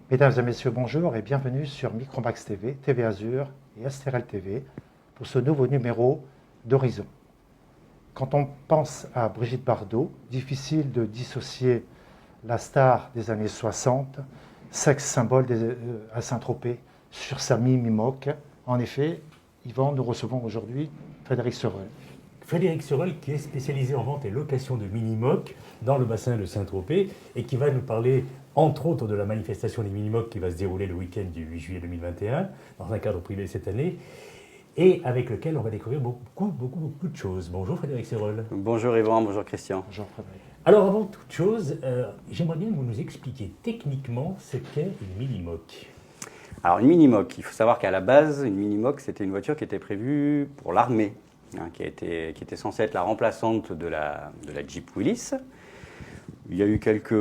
Mesdames et messieurs, bonjour et bienvenue sur Micromax TV, TV Azur et STRL TV pour ce nouveau numéro d'Horizon. Quand on pense à Brigitte Bardot, difficile de dissocier la star des années 60, sexe symbole à Saint-Tropez, sur sa mini-moque. En effet, Yvan, nous recevons aujourd'hui Frédéric Sorel. Frédéric Sorel qui est spécialisé en vente et location de mini-moques dans le bassin de Saint-Tropez et qui va nous parler entre autres de la manifestation des mini-moques qui va se dérouler le week-end du 8 juillet 2021 dans un cadre privé cette année et avec lequel on va découvrir beaucoup de choses. Bonjour Frédéric Sorel. Bonjour Yvan, bonjour Christian. Bonjour Frédéric. Alors avant toute chose, j'aimerais bien que vous nous expliquiez techniquement ce qu'est une mini-moque. Alors une mini-moque, il faut savoir qu'à la base, une mini-moque c'était une voiture qui était prévue pour l'armée, qui était censée être la remplaçante de la Jeep Willys. Il y a eu quelques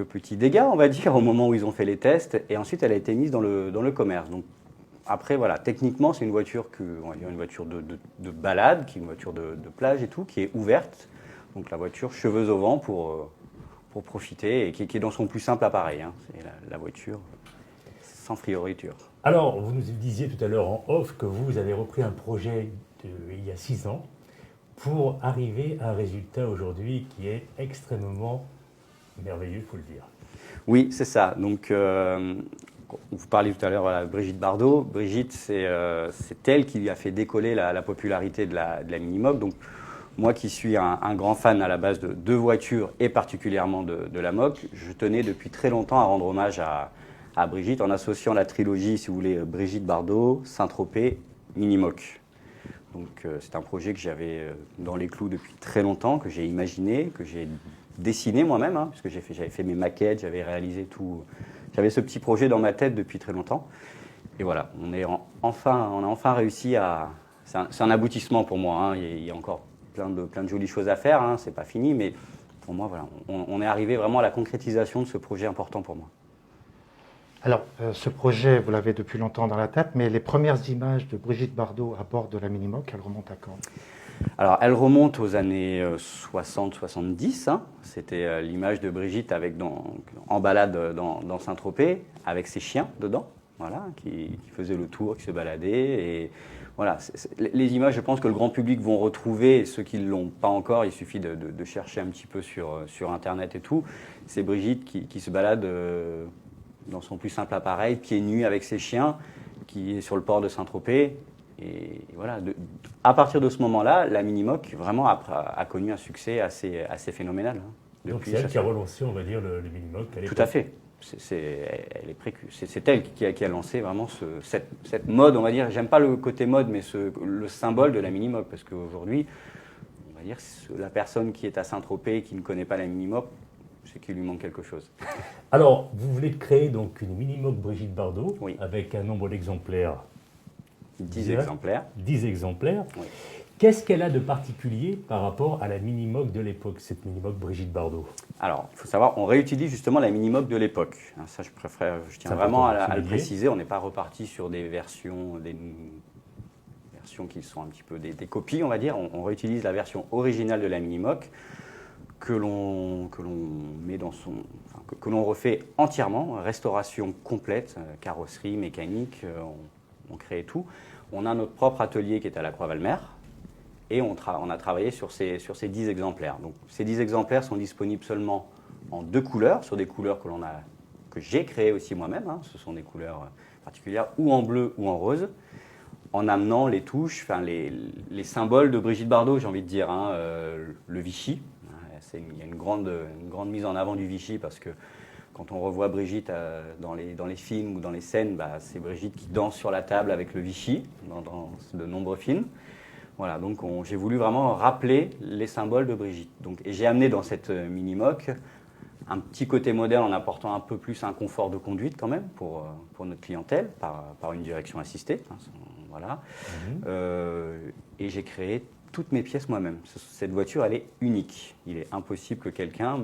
petits dégâts, on va dire, au moment où ils ont fait les tests, et ensuite elle a été mise dans le commerce. Donc, après, voilà, techniquement, c'est une voiture, on va dire une voiture de balade, qui est une voiture de plage et tout, qui est ouverte. Donc la voiture cheveux au vent pour profiter, et qui est dans son plus simple appareil. C'est la voiture sans frioriture. Alors, vous nous disiez tout à l'heure en off que vous avez repris un projet il y a 6 ans, pour arriver à un résultat aujourd'hui qui est extrêmement merveilleux, il faut le dire. Oui, c'est ça. Donc, vous parliez tout à l'heure de Brigitte Bardot. Brigitte, c'est elle qui lui a fait décoller la popularité de la mini-moque. Donc, moi qui suis un grand fan à la base de voitures et particulièrement de la moque, je tenais depuis très longtemps à rendre hommage à Brigitte en associant la trilogie, si vous voulez, Brigitte Bardot, Saint-Tropez, mini-moque. Donc c'est un projet que j'avais dans les clous depuis très longtemps, que j'ai imaginé, que j'ai dessiné moi-même, puisque j'avais fait mes maquettes, j'avais réalisé tout. J'avais ce petit projet dans ma tête depuis très longtemps. Et voilà, on a enfin réussi à... C'est un aboutissement pour moi, il y a encore plein de jolies choses à faire, c'est pas fini, mais pour moi, voilà, on est arrivé vraiment à la concrétisation de ce projet important pour moi. Alors, ce projet, vous l'avez depuis longtemps dans la tête, mais les premières images de Brigitte Bardot à bord de la mini-moque, elles remontent à quand? Alors, elles remontent aux années 60-70. C'était l'image de Brigitte en balade dans Saint-Tropez, avec ses chiens dedans, voilà, qui faisaient le tour, qui se baladaient. Et voilà, les images, je pense que le grand public vont retrouver, et ceux qui ne l'ont pas encore, il suffit de chercher un petit peu sur Internet et tout. C'est Brigitte qui se balade dans son plus simple appareil, pieds nus avec ses chiens, qui est sur le port de Saint-Tropez. Et voilà, à partir de ce moment-là, la mini-moque vraiment a connu un succès assez phénoménal. Donc c'est elle qui a relancé, on va dire, le mini-moque à l'époque. Tout à fait. C'est elle qui a lancé vraiment cette mode, on va dire. J'aime pas le côté mode, mais le symbole de la mini-moque, parce qu'aujourd'hui, on va dire, la personne qui est à Saint-Tropez, qui ne connaît pas la mini-moque, c'est qu'il lui manque quelque chose. Alors, vous voulez créer donc une mini-moque Brigitte Bardot, oui, avec un nombre d'exemplaires 10 exemplaires. 10 exemplaires. Oui. Qu'est-ce qu'elle a de particulier par rapport à la mini-moque de l'époque, cette mini-moque Brigitte Bardot? Alors, il faut savoir, on réutilise justement la mini-moque de l'époque. Ça, je tiens vraiment à le préciser. On n'est pas reparti sur des versions qui sont un petit peu des copies, on va dire. On réutilise la version originale de la mini-moque que l'on met que l'on refait entièrement, restauration complète, carrosserie, mécanique, on crée tout. On a notre propre atelier qui est à la Croix-Valmer et on a travaillé sur ces 10 exemplaires. Donc, ces 10 exemplaires sont disponibles seulement en 2 couleurs, sur des couleurs que j'ai créées aussi moi-même. Ce sont des couleurs particulières, ou en bleu ou en rose, en amenant les touches, les symboles de Brigitte Bardot, j'ai envie de dire, le Vichy. Il y a une grande mise en avant du Vichy parce que quand on revoit Brigitte dans les films ou dans les scènes, c'est Brigitte qui danse sur la table avec le Vichy dans de nombreux films. Voilà, donc j'ai voulu vraiment rappeler les symboles de Brigitte. Et j'ai amené dans cette mini-moque un petit côté moderne en apportant un peu plus un confort de conduite quand même pour notre clientèle par une direction assistée. Voilà. Et j'ai créé toutes mes pièces moi-même. Cette voiture, elle est unique. Il est impossible que quelqu'un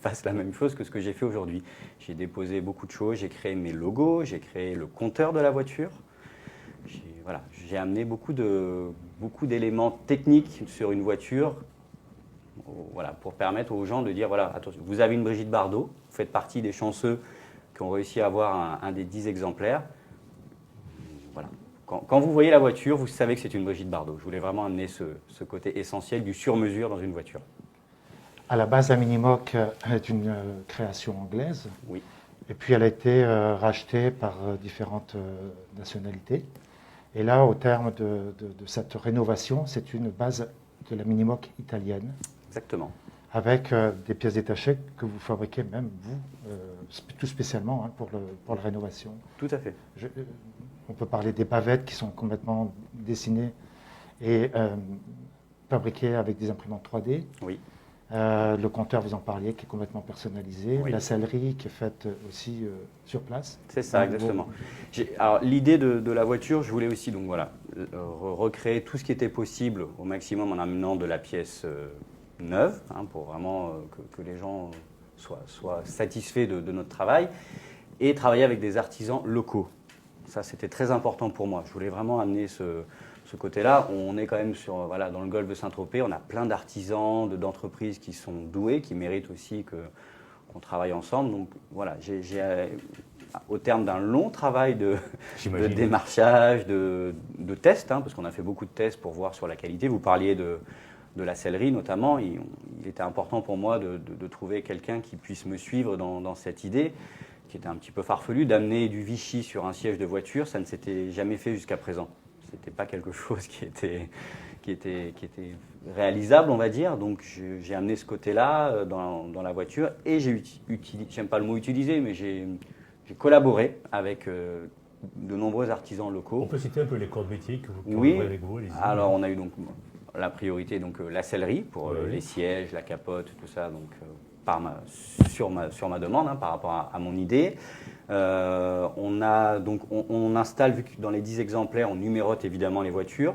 fasse la même chose que ce que j'ai fait aujourd'hui. J'ai déposé beaucoup de choses, j'ai créé mes logos, j'ai créé le compteur de la voiture. voilà, j'ai amené beaucoup d'éléments techniques sur une voiture, voilà, pour permettre aux gens de dire, voilà, attention, vous avez une Brigitte Bardot, vous faites partie des chanceux qui ont réussi à avoir un des 10 exemplaires. Voilà. Quand vous voyez la voiture, vous savez que c'est une Brigitte Bardot. Je voulais vraiment amener ce côté essentiel du sur-mesure dans une voiture. À la base, la Minimoc est une création anglaise. Oui. Et puis, elle a été rachetée par différentes nationalités. Et là, au terme de cette rénovation, c'est une base de la Minimoc italienne. Exactement. Avec des pièces détachées que vous fabriquez même, vous, tout spécialement hein, pour la rénovation. Tout à fait. On peut parler des bavettes qui sont complètement dessinées et fabriquées avec des imprimantes 3D. Oui. Le compteur, vous en parliez, qui est complètement personnalisé. Oui. La sellerie qui est faite aussi sur place. C'est ça, exactement. Alors, l'idée de la voiture, je voulais aussi donc, voilà, recréer tout ce qui était possible au maximum en amenant de la pièce neuve, hein, pour vraiment que les gens soient satisfaits de notre travail, et travailler avec des artisans locaux. Ça, c'était très important pour moi. Je voulais vraiment amener ce côté-là. On est quand même voilà, dans le golfe de Saint-Tropez. On a plein d'artisans, d'entreprises qui sont doués, qui méritent aussi qu'on travaille ensemble. Donc voilà, au terme d'un long travail de démarchage, de tests, hein, parce qu'on a fait beaucoup de tests pour voir sur la qualité. Vous parliez de la sellerie notamment. Il était important pour moi de trouver quelqu'un qui puisse me suivre dans cette idée, qui était un petit peu farfelu, d'amener du Vichy sur un siège de voiture. Ça ne s'était jamais fait jusqu'à présent. Ce n'était pas quelque chose qui était réalisable, on va dire. Donc j'ai amené ce côté-là dans la voiture et j'aime pas le mot utiliser, mais j'ai collaboré avec de nombreux artisans locaux. On peut citer un peu les corps de métier que vous Oui. avec vous. Alors on a eu donc la priorité, donc la sellerie pour les sièges, la capote, tout ça, donc sur ma demande, hein, par rapport à mon idée. On installe, vu que dans les 10 exemplaires, on numérote évidemment les voitures.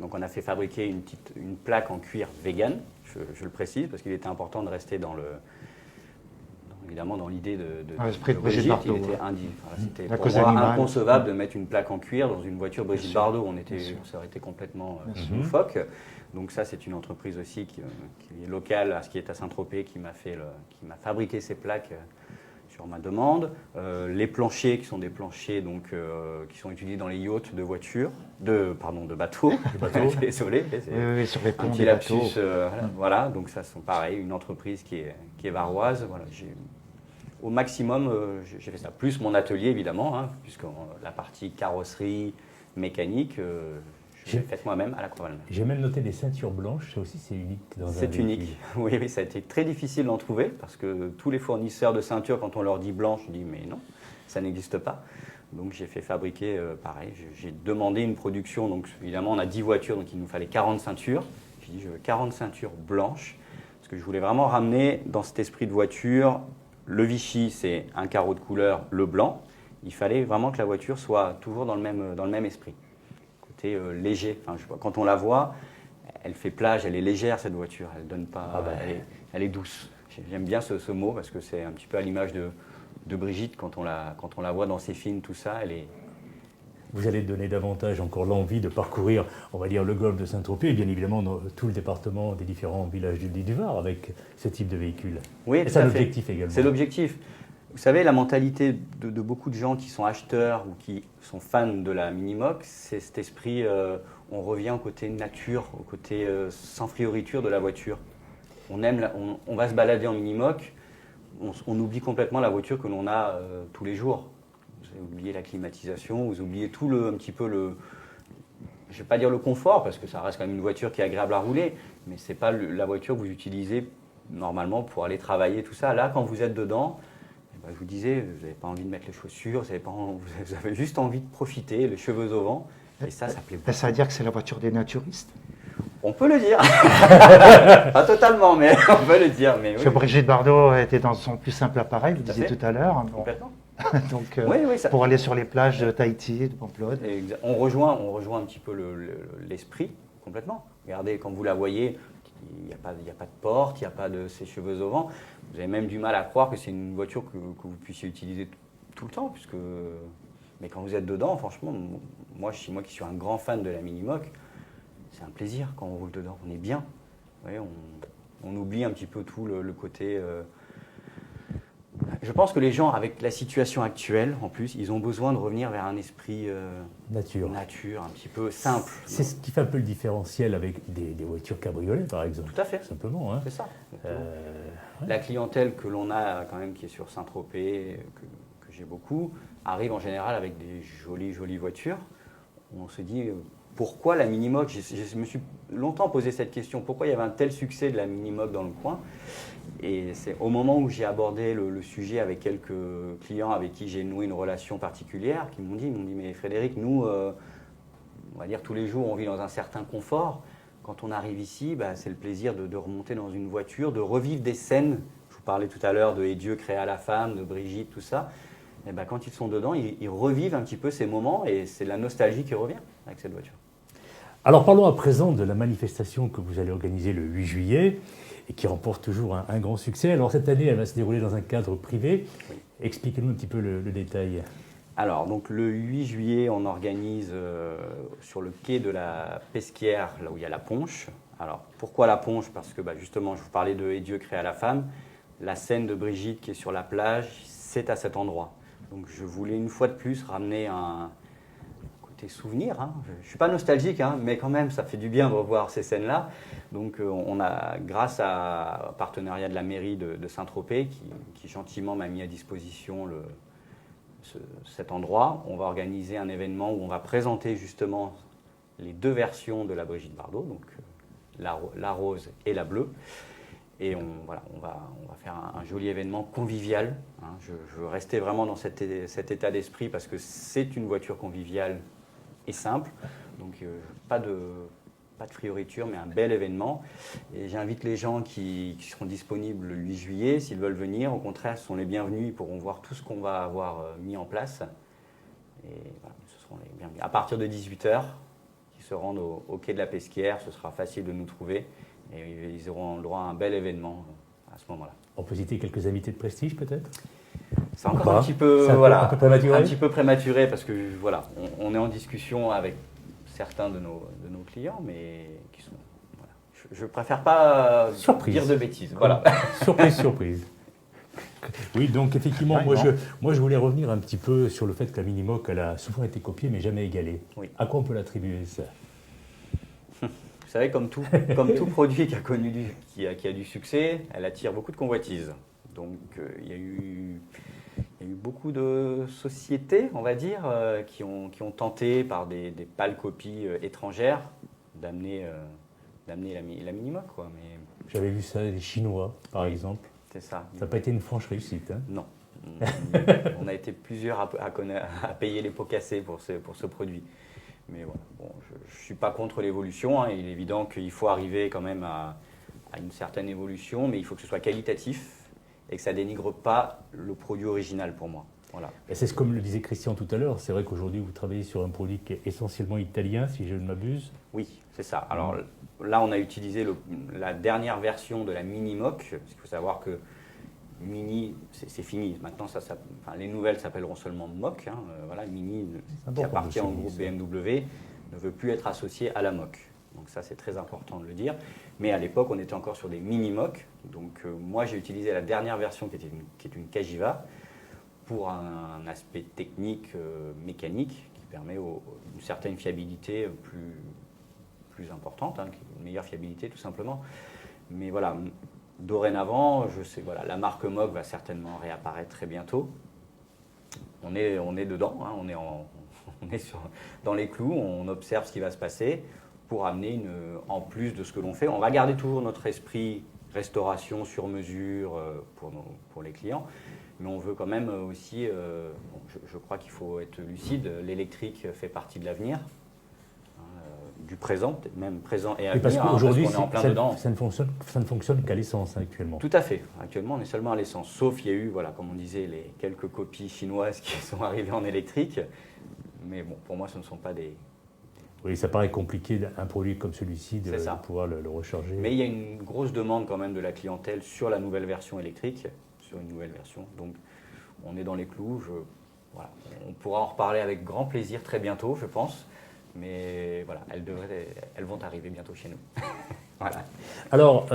Donc on a fait fabriquer une plaque en cuir vegan, je le précise, parce qu'il était important de rester évidemment dans l'idée de Brigitte Bardot. C'était pour moi inconcevable de mettre une plaque en cuir dans une voiture Brigitte Bardot. Ça aurait été complètement loufoque. Donc ça, c'est une entreprise aussi qui est locale, qui est à Saint-Tropez, qui m'a fabriqué ces plaques sur ma demande. Les planchers, qui sont des planchers donc, qui sont utilisés dans les yachts de voitures, de bateaux. Désolé, oui, sur les ponts des bateaux. Voilà, donc ça, c'est pareil, une entreprise qui est varoise. Voilà, au maximum, j'ai fait ça. Plus mon atelier, évidemment, hein, puisque la partie carrosserie, mécanique, je l'ai faite moi-même à la Croix-Valmer. J'ai même noté des ceintures blanches, ça aussi c'est unique dans un véhicule. C'est unique, oui, ça a été très difficile d'en trouver, parce que tous les fournisseurs de ceintures, quand on leur dit blanche, je dis mais non, ça n'existe pas. Donc j'ai fait fabriquer, pareil, j'ai demandé une production, donc évidemment on a 10 voitures, donc il nous fallait 40 ceintures. J'ai dit je veux 40 ceintures blanches, parce que je voulais vraiment ramener dans cet esprit de voiture. Le Vichy, c'est un carreau de couleur, le blanc. Il fallait vraiment que la voiture soit toujours dans le même esprit. Côté léger. Enfin, quand on la voit, elle fait plage, elle est légère cette voiture. Elle donne pas. Elle est douce. J'aime bien ce mot parce que c'est un petit peu à l'image de Brigitte quand on la voit dans ses films, tout ça. Vous allez donner davantage encore l'envie de parcourir, on va dire, le golfe de Saint-Tropez et bien évidemment tout le département des différents villages du Var avec ce type de véhicule. Oui, c'est l'objectif également. C'est l'objectif. Vous savez, la mentalité de beaucoup de gens qui sont acheteurs ou qui sont fans de la Minimoc, c'est cet esprit, on revient au côté nature, au côté sans fioriture de la voiture. On va se balader en Minimoc, on oublie complètement la voiture que l'on a tous les jours. Vous oubliez la climatisation, vous oubliez tout un petit peu je ne vais pas dire le confort, parce que ça reste quand même une voiture qui est agréable à rouler, mais ce n'est pas la voiture que vous utilisez normalement pour aller travailler, tout ça. Là, quand vous êtes dedans, je vous disais, vous n'avez pas envie de mettre les chaussures, vous avez juste envie de profiter, les cheveux au vent, et ça plaît beaucoup. Ça veut dire que c'est la voiture des naturistes? On peut le dire. Pas totalement, mais on peut le dire. Mais oui. Brigitte Bardot était dans son plus simple appareil, vous disiez tout à l'heure. Complètement. Donc, ça... pour aller sur les plages de Tahiti, de Pamplonne. On rejoint un petit peu l'esprit, complètement. Regardez, quand vous la voyez, il n'y a pas de porte, il n'y a pas de sèche-cheveux au vent. Vous avez même du mal à croire que c'est une voiture que vous puissiez utiliser tout le temps, puisque Mais quand vous êtes dedans, franchement, moi qui suis un grand fan de la Minimoc, c'est un plaisir quand on roule dedans. On est bien. Vous voyez, on oublie un petit peu tout le côté... Je pense que les gens, avec la situation actuelle, en plus, ils ont besoin de revenir vers un esprit nature, un petit peu simple. C'est ce qui fait un peu le différentiel avec des voitures cabriolet, par exemple. Tout à fait. Simplement. Hein. C'est ça. La clientèle que l'on a quand même, qui est sur Saint-Tropez, que j'ai beaucoup, arrive en général avec des jolies voitures. On se dit, pourquoi la Minimoc? Je me suis longtemps posé cette question. Pourquoi il y avait un tel succès de la Minimoc dans le coin? Et c'est au moment où j'ai abordé le sujet avec quelques clients avec qui j'ai noué une relation particulière, qui m'ont dit, mais Frédéric, nous, on va dire tous les jours, on vit dans un certain confort. Quand on arrive ici, c'est le plaisir de remonter dans une voiture, de revivre des scènes. Je vous parlais tout à l'heure de « Et Dieu créa la femme », de Brigitte, tout ça. Et quand ils sont dedans, ils revivent un petit peu ces moments et c'est la nostalgie qui revient avec cette voiture. Alors parlons à présent de la manifestation que vous allez organiser le 8 juillet et qui remporte toujours un grand succès. Alors cette année, elle va se dérouler dans un cadre privé. Oui. Expliquez-nous un petit peu le détail. Alors, donc le 8 juillet, on organise sur le quai de la Pesquière, là où il y a la Ponche. Alors, pourquoi la Ponche? Parce que justement, je vous parlais de « Et Dieu créa la femme ». La scène de Brigitte qui est sur la plage, c'est à cet endroit. Donc, je voulais une fois de plus ramener un côté souvenir. Hein. Je ne suis pas nostalgique, hein, mais quand même, ça fait du bien de revoir ces scènes-là. Donc, on a, grâce au partenariat de la mairie de Saint-Tropez, qui gentiment m'a mis à disposition cet endroit, on va organiser un événement où on va présenter justement les deux versions de la Brigitte Bardot, donc la rose et la bleue. Et on va faire un joli événement convivial. Hein. Je veux rester vraiment dans cet état d'esprit parce que c'est une voiture conviviale et simple. Donc pas de fioriture, mais un bel événement. Et j'invite les gens qui seront disponibles le 8 juillet, s'ils veulent venir. Au contraire, ce sont les bienvenus. Ils pourront voir tout ce qu'on va avoir mis en place. Et voilà, ce seront les bienvenus. À partir de 18h, ils se rendent au quai de la Pesquière. Ce sera facile de nous trouver. Et ils auront le droit à un bel événement à ce moment-là. On peut citer quelques invités de prestige peut-être? C'est encore un petit peu, un petit peu prématuré parce que voilà, on est en discussion avec certains de nos clients, mais qui sont... Voilà. Je ne préfère pas dire de bêtises. Voilà. Surprise. Oui, donc effectivement, moi je voulais revenir un petit peu sur le fait que la Minimoc, elle a souvent été copiée mais jamais égalée. Oui. À quoi on peut l'attribuer ça? Vous savez, comme tout produit qui a du succès, elle attire beaucoup de convoitises. Donc il y a eu beaucoup de sociétés, on va dire, qui ont tenté par des pâles copies étrangères d'amener la Minimoc, quoi. Mais j'avais vu ça des Chinois, par exemple. C'est ça. Ça n'a pas été une franche réussite. Hein? Non. On a été plusieurs à payer les pots cassés pour ce produit. Mais voilà, bon, je ne suis pas contre l'évolution. Hein. Il est évident qu'il faut arriver quand même à une certaine évolution, mais il faut que ce soit qualitatif et que ça ne dénigre pas le produit original pour moi. Voilà. C'est comme le disait Christian tout à l'heure. C'est vrai qu'aujourd'hui, vous travaillez sur un produit qui est essentiellement italien, si je ne m'abuse. Oui, c'est ça. Alors là, on a utilisé la dernière version de la Minimoc. Parce qu'il faut savoir que Mini, c'est fini. Maintenant, les nouvelles s'appelleront seulement Moc. Hein. Voilà, Mini, qui appartient au groupe BMW, ne veut plus être associé à la Moc. Donc ça, c'est très important de le dire. Mais à l'époque, on était encore sur des Mini-Moc. Donc moi, j'ai utilisé la dernière version qui est une Cagiva pour un aspect technique, mécanique, qui permet une certaine fiabilité plus importante, hein, une meilleure fiabilité tout simplement. Mais voilà. Dorénavant, je sais, voilà, la marque Moc va certainement réapparaître très bientôt. On est dedans, hein, on est dans les clous, on observe ce qui va se passer pour amener en plus de ce que l'on fait. On va garder toujours notre esprit restauration sur mesure pour les clients, mais on veut quand même aussi, je crois qu'il faut être lucide, l'électrique fait partie de l'avenir. Du présent, peut-être même présent et à venir. Parce qu'aujourd'hui, on est en plein dedans. Ça ne fonctionne qu'à l'essence actuellement. Tout à fait. Actuellement, on est seulement à l'essence. Sauf il y a eu, voilà, comme on disait, les quelques copies chinoises qui sont arrivées en électrique. Mais bon, pour moi, ce ne sont pas des... Oui, ça paraît compliqué, un produit comme celui-ci, de pouvoir le recharger. Mais il y a une grosse demande quand même de la clientèle sur la nouvelle version électrique, sur une nouvelle version. Donc, on est dans les clous. voilà, on pourra en reparler avec grand plaisir très bientôt, je pense. Mais voilà, elles vont arriver bientôt chez nous. Voilà. Alors,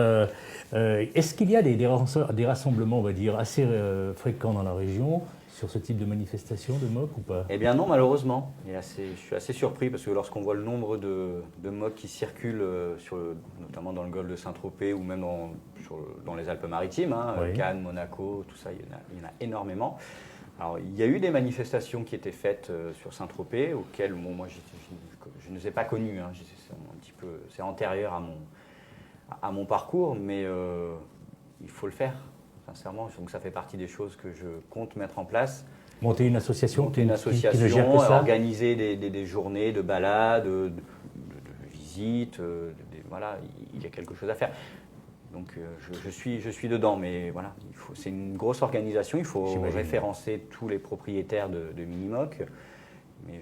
est-ce qu'il y a des rassemblements, on va dire, assez fréquents dans la région sur ce type de manifestation de MOC ou pas? Eh bien non, malheureusement. Je suis assez surpris parce que lorsqu'on voit le nombre de MOC qui circulent, notamment dans le golfe de Saint-Tropez ou même dans les Alpes-Maritimes, hein, Oui. Cannes, Monaco, tout ça, il y en a énormément. Alors, il y a eu des manifestations qui étaient faites sur Saint-Tropez, auxquelles moi je ne les ai pas connues. Hein. C'est antérieur à mon parcours, mais il faut le faire, sincèrement. Donc ça fait partie des choses que je compte mettre en place. Monter une association, Monter une association, qui ne gère que ça. organiser des journées de balades, de visites. Voilà, il y a quelque chose à faire. Donc je suis dedans, mais voilà, c'est une grosse organisation. Il faut référencer tous les propriétaires de Minimoc. Mais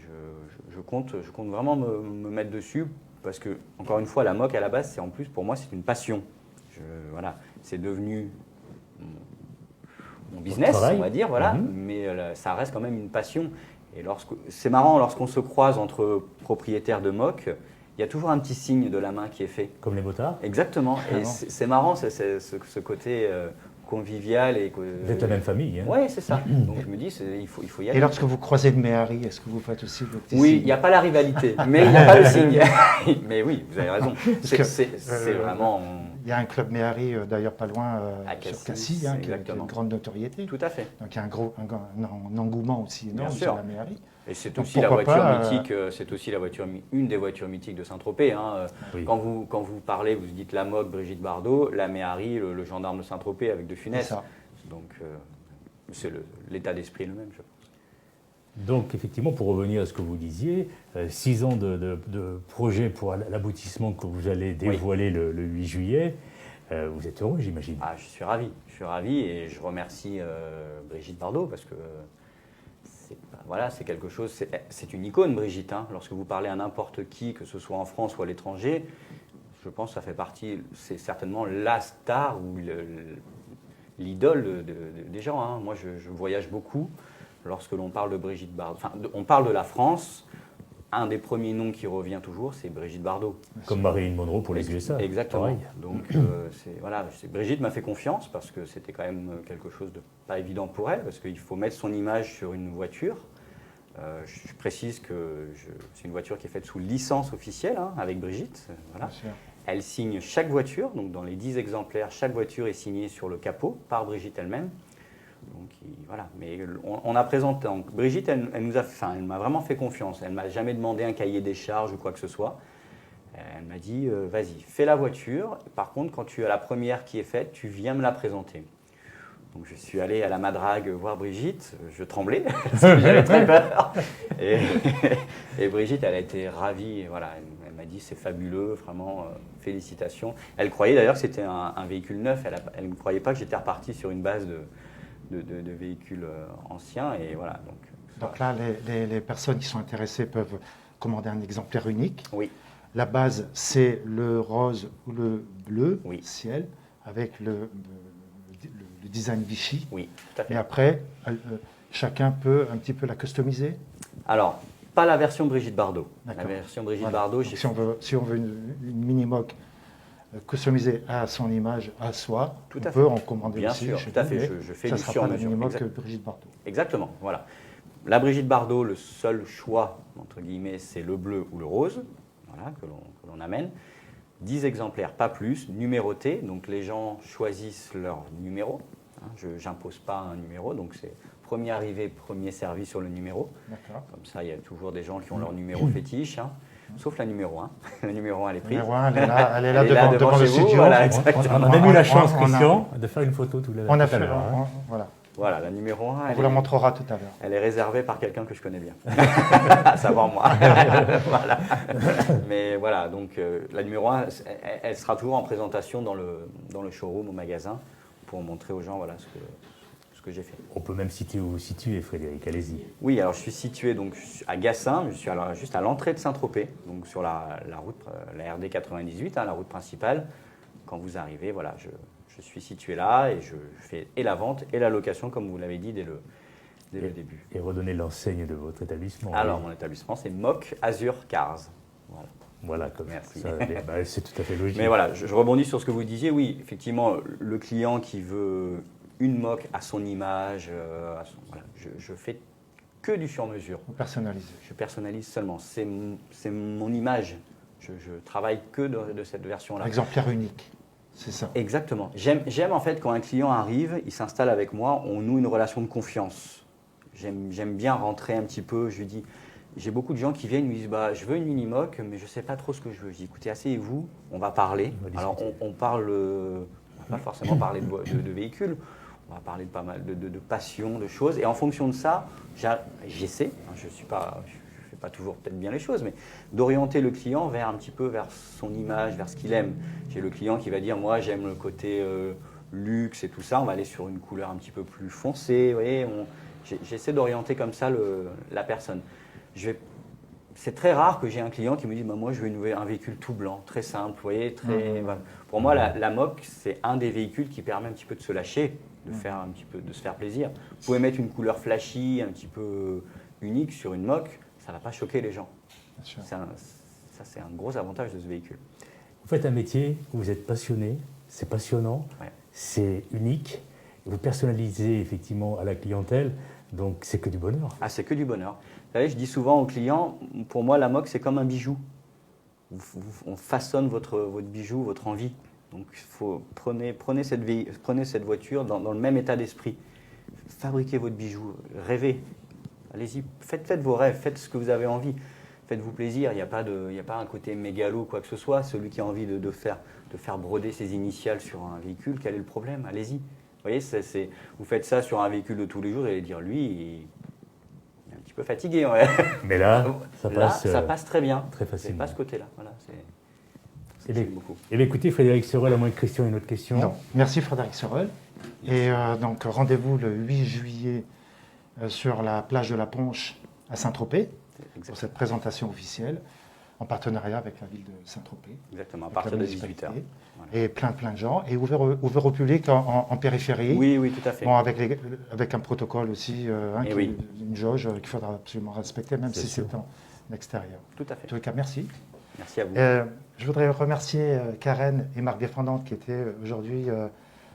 je compte vraiment me mettre dessus parce que, encore une fois, la MOC à la base, pour moi, c'est une passion. Voilà, c'est devenu mon business, on va dire, voilà, mais ça reste quand même une passion. Et c'est marrant, lorsqu'on se croise entre propriétaires de MOC, il y a toujours un petit signe de la main qui est fait. Comme les motards. Exactement. Et c'est marrant, ce côté convivial. Vous êtes la même famille. Hein. Oui, c'est ça. Donc je me dis, il faut y aller. Et lorsque vous croisez le Méhari, est-ce que vous faites aussi le petit Oui, signe? il n'y a pas la rivalité, mais il n'y a pas le signe. Mais oui, vous avez raison. C'est vraiment... Il y a un club Méhari, d'ailleurs pas loin, sur Cassis, hein, qui a une grande notoriété. Tout à fait. Donc il y a un engouement aussi énorme sur la Méhari. Et c'est aussi la voiture mythique, une des voitures mythiques de Saint-Tropez. Hein. Oui. Quand vous parlez, vous dites la MOC, Brigitte Bardot, la Méhari, le gendarme de Saint-Tropez avec De Funès. Donc c'est l'état d'esprit le même, je pense. Donc effectivement, pour revenir à ce que vous disiez, 6 ans de projet pour l'aboutissement que vous allez dévoiler le 8 juillet, vous êtes heureux, j'imagine. Ah, je suis ravi et je remercie Brigitte Bardot parce que voilà, c'est quelque chose, c'est une icône, Brigitte. Hein. Lorsque vous parlez à n'importe qui, que ce soit en France ou à l'étranger, je pense que ça fait partie, c'est certainement la star ou l'idole des gens. Hein. Moi, je voyage beaucoup. Lorsque l'on parle de Brigitte Bardot, on parle de la France, un des premiers noms qui revient toujours, c'est Brigitte Bardot. Comme Marilyn Monroe pour les USA. Exactement. Pareil. Donc, Brigitte m'a fait confiance parce que c'était quand même quelque chose de pas évident pour elle, parce qu'il faut mettre son image sur une voiture. Je précise que c'est une voiture qui est faite sous licence officielle, hein, avec Brigitte. Voilà. Elle signe chaque voiture, donc dans les 10 exemplaires, chaque voiture est signée sur le capot par Brigitte elle-même. Donc voilà, mais on a présenté. Donc, Brigitte, elle m'a vraiment fait confiance. Elle m'a jamais demandé un cahier des charges ou quoi que ce soit. Elle m'a dit, vas-y, fais la voiture. Par contre, quand tu as la première qui est faite, tu viens me la présenter. Donc je suis allé à la Madrague voir Brigitte. Je tremblais, j'avais très peur. Et Brigitte, elle a été ravie. Voilà, elle m'a dit, c'est fabuleux, vraiment, félicitations. Elle croyait d'ailleurs que c'était un véhicule neuf. Elle ne croyait pas que j'étais reparti sur une base de véhicules anciens. Et voilà, donc là, les personnes qui sont intéressées peuvent commander un exemplaire unique. Oui. La base, c'est le rose ou le bleu ciel avec le design Vichy. Oui, tout à fait. Et après, chacun peut un petit peu la customiser. Alors, pas la version Brigitte Bardot. La version Brigitte Bardot, si on veut une Minimoc customisée à son image, à soi, on peut en commander bien aussi. Bien sûr, tout à fait. Je fais ça du sera sur pas mesure. La Minimoc Brigitte Bardot. Exactement, voilà. La Brigitte Bardot, le seul choix, entre guillemets, c'est le bleu ou le rose, voilà, que l'on amène. 10 exemplaires, pas plus, numérotés. Donc les gens choisissent leur numéro. Hein, je n'impose pas un numéro, donc c'est premier arrivé, premier servi sur le numéro. Comme ça, il y a toujours des gens qui ont leur numéro fétiche, hein, sauf la numéro 1. La numéro 1, elle est prise. La numéro 1, elle est là, devant le studio. Voilà, on a même eu la chance, Christian, de faire une photo tout à l'heure. Voilà, la numéro 1, on vous la montrera tout à l'heure. Elle est réservée par quelqu'un que je connais bien, à savoir moi. Voilà. Mais voilà, donc la numéro 1, elle sera toujours en présentation dans le showroom, au magasin, pour montrer aux gens voilà, ce que j'ai fait. On peut même citer où vous situez, Frédéric, allez-y. Oui, alors je suis situé donc, à Gassin, je suis juste à l'entrée de Saint-Tropez, donc sur la route, la RD 98, hein, la route principale. Quand vous arrivez, voilà, je suis situé là et je fais et la vente et la location, comme vous l'avez dit, dès le début. Et redonner l'enseigne de votre établissement. Alors, oui. mon établissement, c'est Mock Azure Cars. Voilà. Voilà, comme Merci. ça, c'est tout à fait logique. Mais voilà, je rebondis sur ce que vous disiez. Oui, effectivement, le client qui veut une mock à son image, voilà, je fais que du sur-mesure. Vous personnalisez. Je personnalise seulement. C'est mon image. Je travaille que de cette version-là. Exemplaire unique, c'est ça. Exactement. J'aime en fait quand un client arrive, il s'installe avec moi, on noue une relation de confiance. J'aime bien rentrer un petit peu. Je lui dis, j'ai beaucoup de gens qui viennent, ils me disent, bah, je veux une Minimoc, mais je ne sais pas trop ce que je veux. Je dis, écoutez, asseyez-vous, on va parler. Alors on parle, on va pas forcément parler de véhicules. On va parler de pas mal de passion, de choses. Et en fonction de ça, j'essaie, je ne fais pas toujours peut-être bien les choses, mais d'orienter le client vers son image, vers ce qu'il aime. J'ai le client qui va dire, moi j'aime le côté luxe et tout ça, on va aller sur une couleur un petit peu plus foncée. Vous voyez, j'essaie d'orienter comme ça la personne. C'est très rare que j'ai un client qui me dise, bah, moi je veux un véhicule tout blanc, très simple. Vous voyez, voilà. Pour moi, la Mock, c'est un des véhicules qui permet un petit peu de se lâcher, de se faire plaisir. Vous pouvez mettre une couleur flashy, un petit peu unique sur une Mock, ça ne va pas choquer les gens. Ça, c'est un gros avantage de ce véhicule. Vous faites un métier où vous êtes passionné, c'est passionnant, c'est unique, vous personnalisez effectivement à la clientèle, donc c'est que du bonheur. Ah, c'est que du bonheur. Vous savez, je dis souvent aux clients, pour moi, la Mock, c'est comme un bijou. On façonne votre bijou, votre envie. Donc, prenez cette voiture dans le même état d'esprit. Fabriquez votre bijou, rêvez. Allez-y, faites vos rêves, faites ce que vous avez envie. Faites-vous plaisir, il n'y a pas un côté mégalo ou quoi que ce soit. Celui qui a envie de faire broder ses initiales sur un véhicule, quel est le problème? Allez-y. Vous voyez, vous faites ça sur un véhicule de tous les jours et dire, lui, il est un petit peu fatigué. Ouais. Mais là, ça passe très bien. Très facilement. C'est pas ce côté-là. Voilà, beaucoup. Eh bien, écoutez, Frédéric Sorel, à moins de questions, une autre question. Non. Merci Frédéric Sorel. Et donc rendez-vous le 8 juillet sur la plage de la Ponche à Saint-Tropez pour cette présentation officielle en partenariat avec la ville de Saint-Tropez. Exactement, à partir de 18h. Voilà. Et plein de gens. Et ouvert au public en périphérie. Oui, tout à fait. Bon, avec un protocole aussi, une jauge qu'il faudra absolument respecter, même si c'est en extérieur. Tout à fait. En tout cas, merci. Merci à vous. Je voudrais remercier Karen et Marc Défendante qui étaient aujourd'hui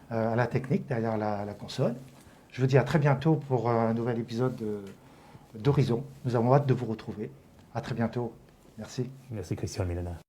à la technique, derrière la console. Je vous dis à très bientôt pour un nouvel épisode d'Horizon. Nous avons hâte de vous retrouver. À très bientôt. Merci. Merci Christian Milana.